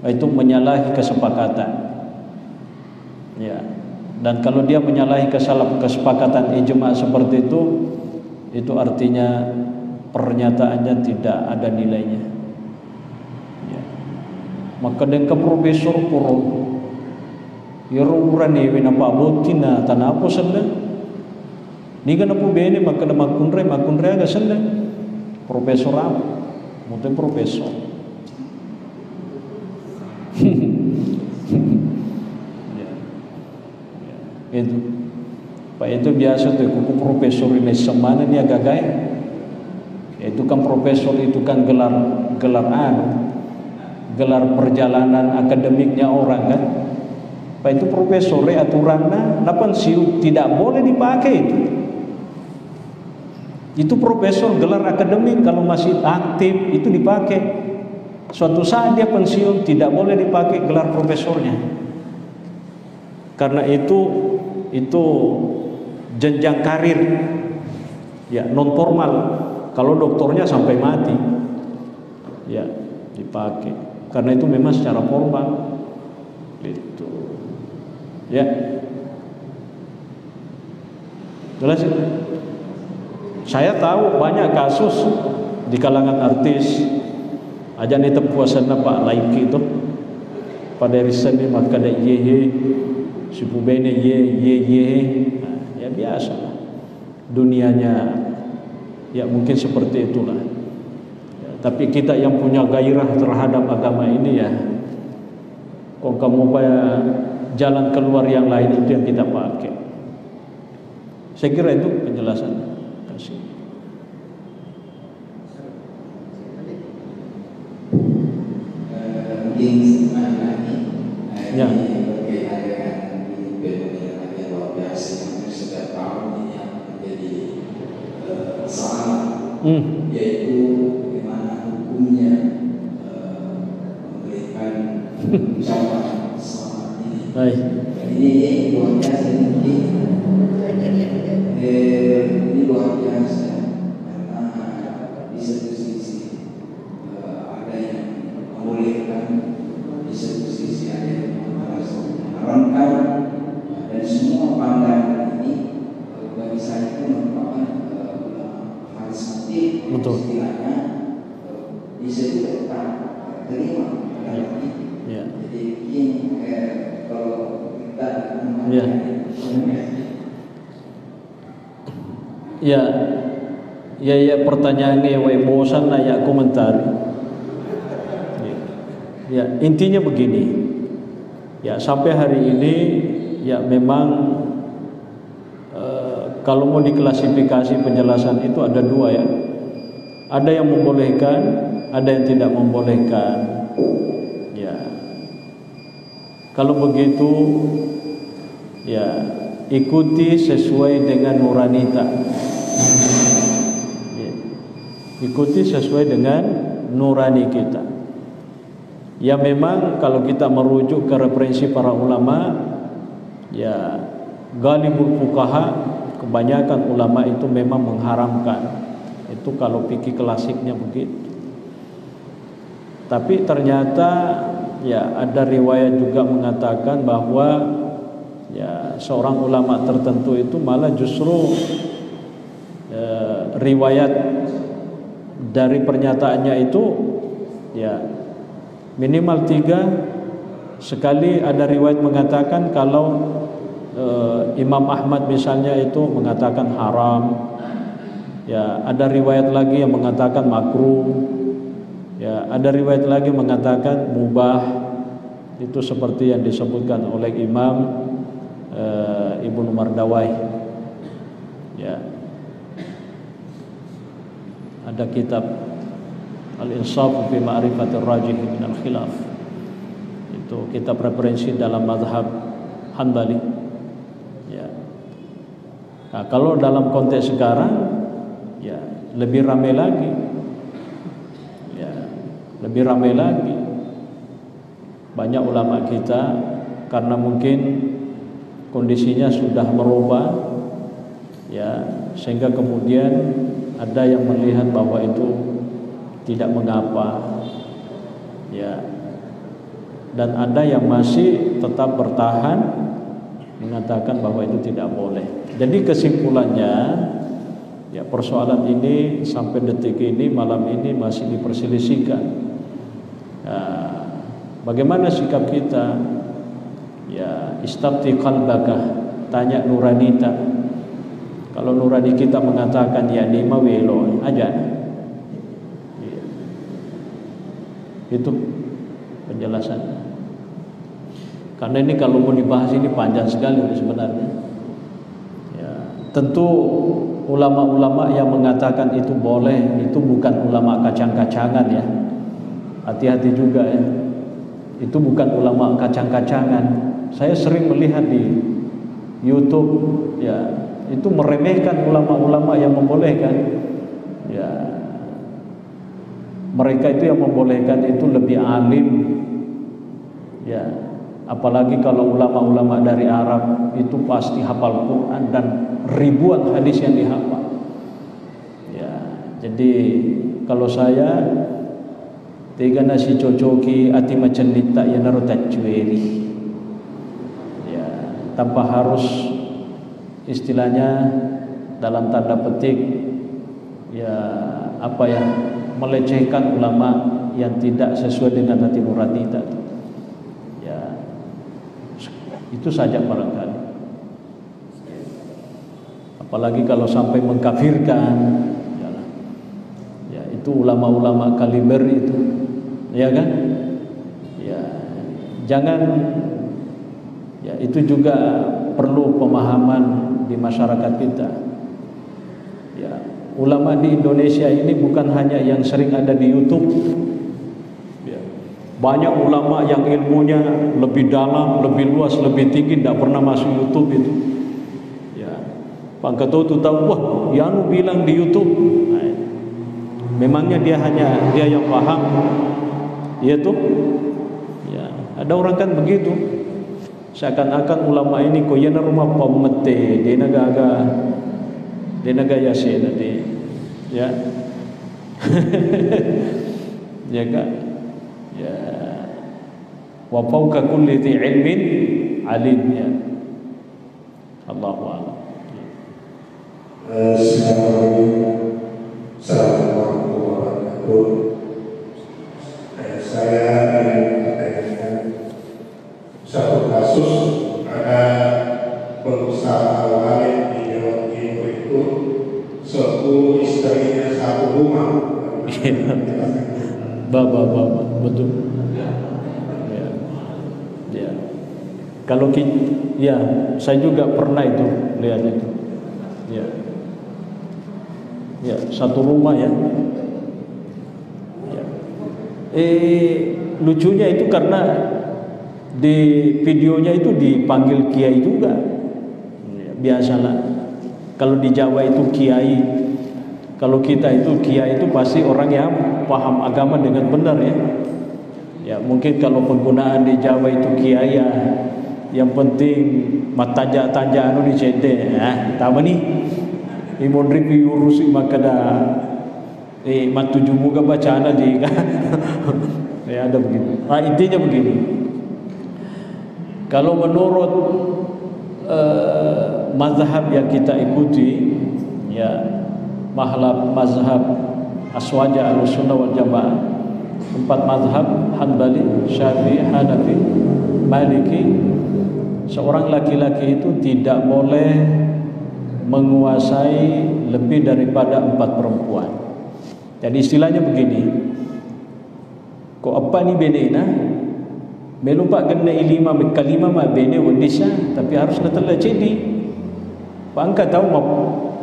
itu menyalahi kesepakatan. Ya. Dan kalau dia menyalahi kesepakatan ijma seperti itu artinya pernyataannya tidak ada nilainya. Ya. Maka dengan profesor puro yorurani wina pabutina tanapo senda ni kana po bene makana makunre aga senda profesor apa mungkin profesor. Itu Pak itu biasa tuh kuku profesor ini semana dia gagai. Itu kan profesor itu kan gelar perjalanan akademiknya orang kan. Pak itu profesor aturannya napan siu tidak boleh dipakai itu. Itu profesor gelar akademik kalau masih aktif itu dipakai. Suatu saat dia pensiun tidak boleh dipakai gelar profesornya. Karena itu jenjang karir ya non formal. Kalau doktornya sampai mati ya dipakai. Karena itu memang secara formal gitu. Ya. Jelas itu. Saya tahu banyak kasus di kalangan artis aja nih puasana Pak Laiki itu pada riset maka ada ye si pubene ye ya biasa dunianya ya mungkin seperti itulah ya, tapi kita yang punya gairah terhadap agama ini ya kok kamu jalan keluar yang lain itu yang kita pakai. Saya kira itu penjelasan. Kasih. Mungkin sebenarnya lagi ya. Berkaitan dengan fenomena yang luar biasa yang setiap tahun ini yang menjadi masalah, yaitu bagaimana hukumnya memberikan ucapan selamat ini. Ini luar biasa ini luar biasa karena di satu sisi ada yang membolehkan, di satu sisi ada yang mengharamkan, dan semua pandangan ini bagi saya itu merupakan hal seperti istilahnya bisa juga terima Ya. Jadi ini kalau kita ya pertanyaannya wae bosan lah ya komentari. Ya, intinya begini. Ya, sampai hari ini ya memang kalau mau diklasifikasi penjelasan itu ada dua ya. Ada yang membolehkan, ada yang tidak membolehkan. Ya. Kalau begitu ya ikuti sesuai dengan nuranita. Ya, ikuti sesuai dengan nurani kita. Ya memang kalau kita merujuk ke referensi para ulama, ya ghalibul fuqaha, kebanyakan ulama itu memang mengharamkan. Itu kalau fikih klasiknya begitu. Tapi ternyata ya ada riwayat juga mengatakan bahwa ya seorang ulama tertentu itu malah justru riwayat dari pernyataannya itu ya minimal 3. Sekali ada riwayat mengatakan kalau Imam Ahmad misalnya itu mengatakan haram, ya ada riwayat lagi yang mengatakan makruh, ya ada riwayat lagi mengatakan mubah. Itu seperti yang disebutkan oleh Imam Ibnu Mardawai. Ya, ada kitab Al-Insaf fi Ma'rifatir Rajih min Al-Khilaf. Itu kitab referensi dalam mazhab Hanbali. Ya. Nah, kalau dalam konteks sekarang ya lebih ramai lagi. Ya, lebih ramai lagi. Banyak ulama kita karena mungkin kondisinya sudah merubah, ya sehingga kemudian ada yang melihat bahwa itu tidak mengapa, ya, dan ada yang masih tetap bertahan mengatakan bahwa itu tidak boleh. Jadi kesimpulannya, ya persoalan ini sampai detik ini, malam ini masih diperselisihkan. Bagaimana sikap kita? Ya, istafti qalbaka, tanya nuranita. Kalau nurani kita mengatakan ya nima welo aja. Itu penjelasannya. Karena ini kalau mau dibahas ini panjang sekali sebenarnya. Ya, tentu ulama-ulama yang mengatakan itu boleh itu bukan ulama kacang-kacangan ya. Hati-hati juga ya. Itu bukan ulama kacang-kacangan. Saya sering melihat di YouTube ya, itu meremehkan ulama-ulama yang membolehkan. Ya, mereka itu yang membolehkan itu lebih alim. Ya, apalagi kalau ulama-ulama dari Arab itu pasti hafal Quran dan ribuan hadis yang dihafal. Ya, jadi kalau saya tiga nasi cocoki ati macam nita ya naruh tajwiri. Ya, tanpa harus istilahnya dalam tanda petik ya apa ya melecehkan ulama yang tidak sesuai dengan hati nurani tadi. Ya, itu saja barangkali. Apalagi kalau sampai mengkafirkan, ya itu ulama-ulama kaliber itu, ya kan? Ya, jangan. Ya, itu juga perlu pemahaman di masyarakat kita. Ya, ulama di Indonesia ini bukan hanya yang sering ada di YouTube. Ya, banyak ulama yang ilmunya lebih dalam, lebih luas, lebih tinggi, tidak pernah masuk YouTube itu. Ya, Pak Ketua itu tahu, wah, yang bilang di YouTube. Nah, memangnya dia yang paham, ya tuh. Ya, ada orang kan begitu. Seakan-akan ulama ini koyana rumah pemete, dia naga yase tadi, ya, ya kan, ya, wa fawqa kulli dhi ilmin alim ya, Allahu a'lam. Assalamualaikum warahmatullahi wabarakatuh. Saya ingin satu kasus ada pengusaha walid di Jawa Timur itu suatu istrinya satu rumah. Betul. Ya. Ya. Kalau ya saya juga pernah itu lihat itu. Ya. Ya, satu rumah ya. Ya. Lucunya itu karena di videonya itu dipanggil kiai juga. biasalah. Kalau di Jawa itu kiai, kalau kita itu kiai itu pasti orang yang paham agama dengan benar ya. Ya mungkin kalau penggunaan di Jawa itu kiai ya, yang penting matanja-tanja anu di CD ya, tahu nih. Imun ripi urusi makada matuju muga bacaan di ya ada begitu. Nah, intinya begini. Kalau menurut mazhab yang kita ikuti ya, mazhab Aswaja Ahlussunnah wal Jamaah, 4 mazhab Hanbali, Syafi'i, Hanafi, Maliki, seorang laki-laki itu tidak boleh menguasai lebih daripada 4 perempuan. Jadi istilahnya begini, kok apa nih benena melupa kena ilima kalima ma bene wadisa, tapi harus natala cedi. Pangka tahu mau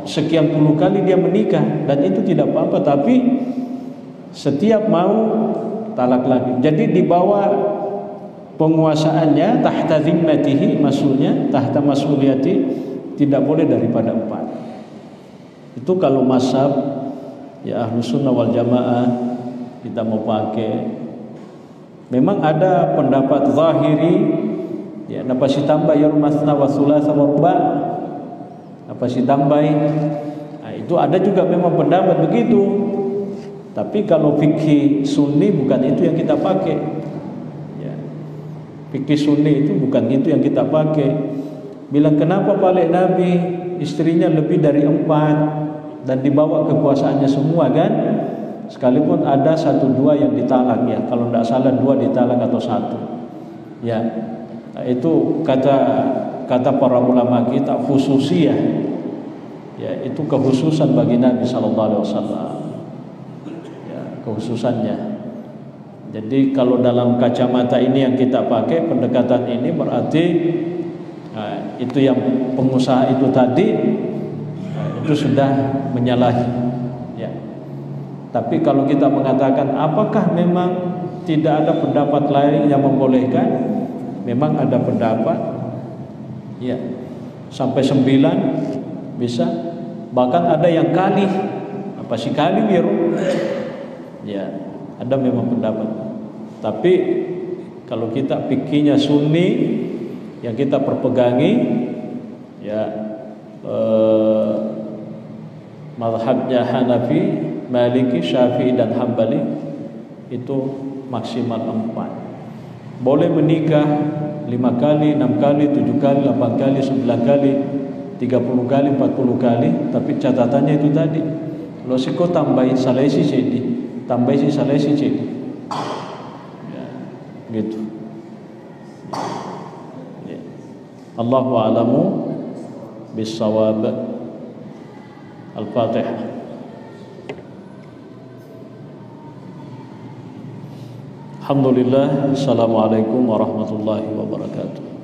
sekian puluh kali dia menikah dan itu tidak apa-apa, tapi setiap mau talak lagi. Jadi di bawah penguasaannya, tahta zimmatihi, maksudnya tahta mas'uliyati, tidak boleh daripada 4. Itu kalau mazhab ya Ahlussunnah wal Jamaah kita mau pakai. Memang ada pendapat zahiri ya, napa si tambah ya masna wa thulatsa wa ruba', apa si tambah. Nah, itu ada juga memang pendapat begitu. Tapi kalau fikih sunni bukan itu yang kita pakai. Ya. Fikih sunni itu bukan itu yang kita pakai. Bilang kenapa balik Nabi istrinya lebih dari 4 dan dibawa kekuasaannya semua kan? Sekalipun ada 1-2 yang ditalak ya, kalau tidak salah 2 ditalak atau 1 ya. Nah, itu kata para ulama kita khususiyah ya, itu kekhususan bagi Nabi SAW ya, kekhususannya. Jadi kalau dalam kacamata ini yang kita pakai, pendekatan ini berarti itu yang pengusaha itu tadi itu sudah menyalahi. Tapi kalau kita mengatakan apakah memang tidak ada pendapat lain yang membolehkan, memang ada pendapat ya, sampai 9 bisa, bahkan ada yang kali, apa sih kali biru ya, ada memang pendapat. Tapi kalau kita fikihnya sunni yang kita perpegangi ya, mazhabnya Hanafi, Maliki, Syafi'i dan Hambali itu maksimal 4. Boleh menikah 5 kali, 6 kali, 7 kali, 8 kali, 9 kali, 30 kali, 40 kali. Tapi catatannya itu tadi, lo siko tambahin salesi jadi, tambahin salesi jadi ya, gitu ya. Allahu a'lamu bis-shawab. Al-Fatihah. Alhamdulillah. Assalamualaikum warahmatullahi wabarakatuh.